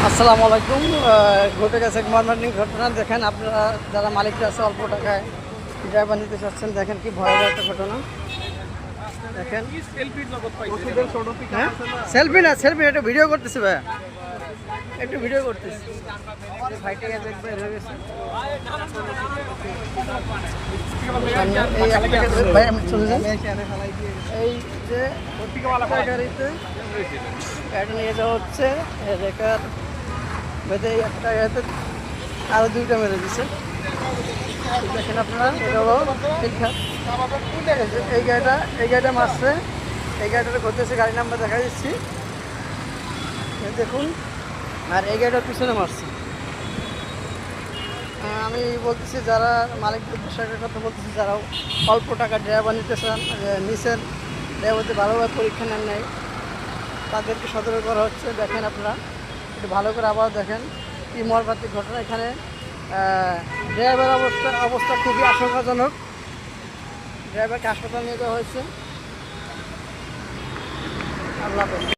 আসসালামু আলাইকুম। ঘটে গেছে এক মর্মান্তিক ঘটনা। দেখেন আপনারা যারা মালিকরা আছে অল্প টাকায় ড্রাইভার নিতে চাচ্ছেন, দেখেন কি ভয়াবহ একটা ঘটনা। দেখেন সেলফি না, সেলফি একটা ভিডিও করতেছি ভাই, একটু ভিডিও করতেছি। ভাইটা দেখবে হয়ে গেছে ভাই, আমি চলে যাই। এই যে গাড়িতে এটা নিয়ে যাওয়া হচ্ছে, রেকার বেঁধে একটা গাড়িতে আরো দুইটা মেরে দিচ্ছে। দেখেন আপনারা, এটা হলো শিলখাত। এই গাড়িটা মারছে, এই গাড়িটা ঘুরতেছে, গাড়ি নাম্বার দেখা দিচ্ছি দেখুন। আর এই গাড়িটার পিছনে মারছে। আমি বলতেছি যারা মালিকদের পোশাকের কথা বলতেছি, যারা অল্প টাকা ড্রাইভার নিতে চান, নিচের ড্রাইভারদের ভালোভাবে পরীক্ষা নেন নাই, তাদেরকে সতর্ক করা হচ্ছে। দেখেন আপনারা একটু ভালো করে আবার দেখেন কি মর্মান্তিক ঘটনা। এখানে ড্রাইভার অবস্থা খুবই আশঙ্কাজনক। ড্রাইভারকে হাসপাতাল নিয়ে যাওয়া হয়েছে। আল্লাহ হাফেজ।